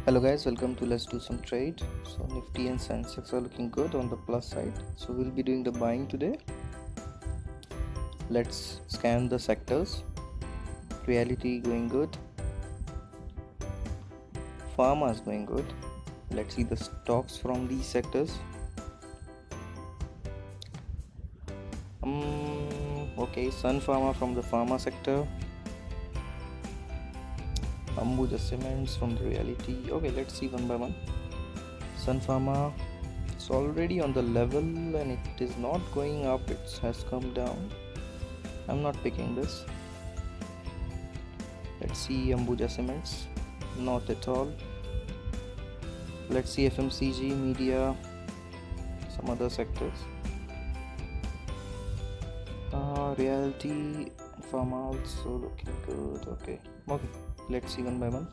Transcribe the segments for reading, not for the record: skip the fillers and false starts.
Hello guys, welcome to Let's Do Some Trade. So Nifty and Sensex are looking good on the plus side. So we'll be doing the buying today. Let's scan the sectors. Reality going good. Pharma is going good. Let's see the stocks from these sectors. Okay, Sun Pharma from the pharma sector. Ambuja Cements from the reality. Okay, let's see one by one. Sun Pharma is already on the level and it is not going up, it has come down. I'm not picking this. Let's see Ambuja Cements. Not at all. Let's see FMCG, media, some other sectors. Realty, pharma also looking good. Okay, let's see one by one.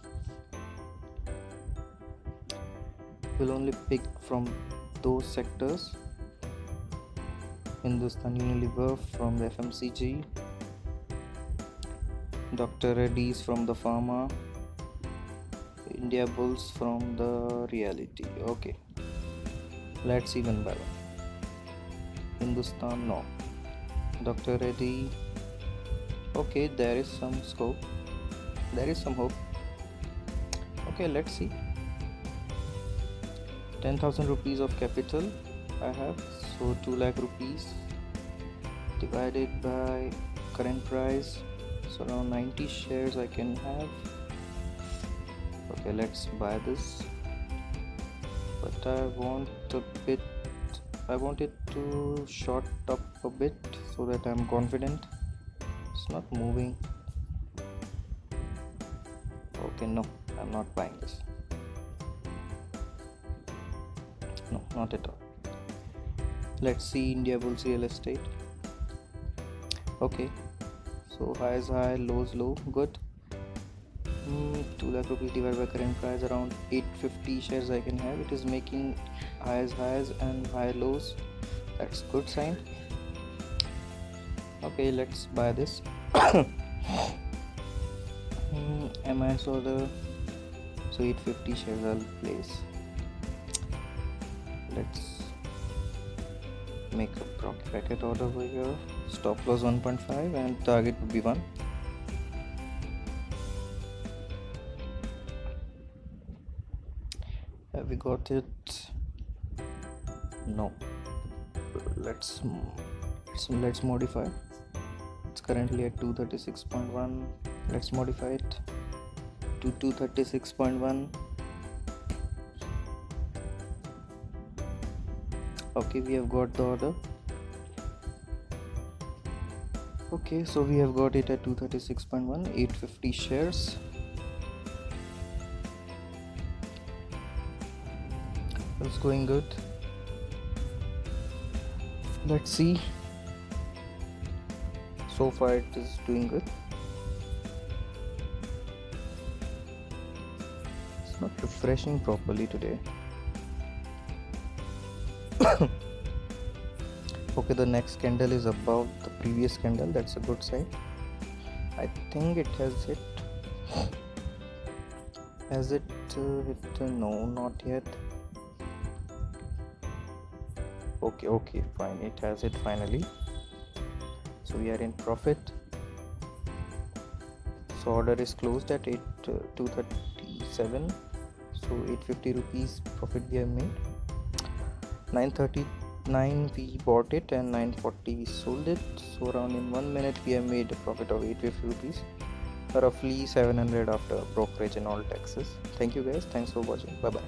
We'll only pick from those sectors. Hindustan Unilever from the FMCG, Dr. Reddy's from the pharma, Indiabulls from the reality. Okay, let's see one by one. Hindustan, no. Dr. Reddy, okay, there is some scope, there is some hope. Okay, let's see. 10,000 rupees of capital I have, so 2 lakh rupees divided by current price, so around 90 shares I can have. Okay, let's buy this, but I want it to short up a bit so that I'm confident. It's not moving. Okay, no, I'm not buying this. No, not at all. Let's see Indiabulls Realestate. Okay, so highs high, lows low, good. 2 lakh rupees divided by current price, around 850 shares I can have. It is making highs and high lows. That's good sign. Okay, let's buy this. MIS order, so 850 shares I'll place. Let's make a bracket order over here. Stop loss 1.5 and target would be 1. Have we got it? No. Let's modify. It's currently at 236.1. Let's modify it to 236.1. Okay, we have got the order. Okay, so we have got it at 236.1, 850 shares. It's going good. Let's see. So far it is doing good. It's not refreshing properly today. Okay, the next candle is above the previous candle. That's a good sign. I think it has hit. Has it hit? No, not yet. Okay, fine, it has it finally. So we are in profit. So order is closed at 237, so 850 rupees profit we have made. 939 we bought it and 940 we sold it, so around in 1 minute we have made a profit of 850 rupees, roughly 700 after brokerage and all taxes. Thank you guys, thanks for watching, bye bye.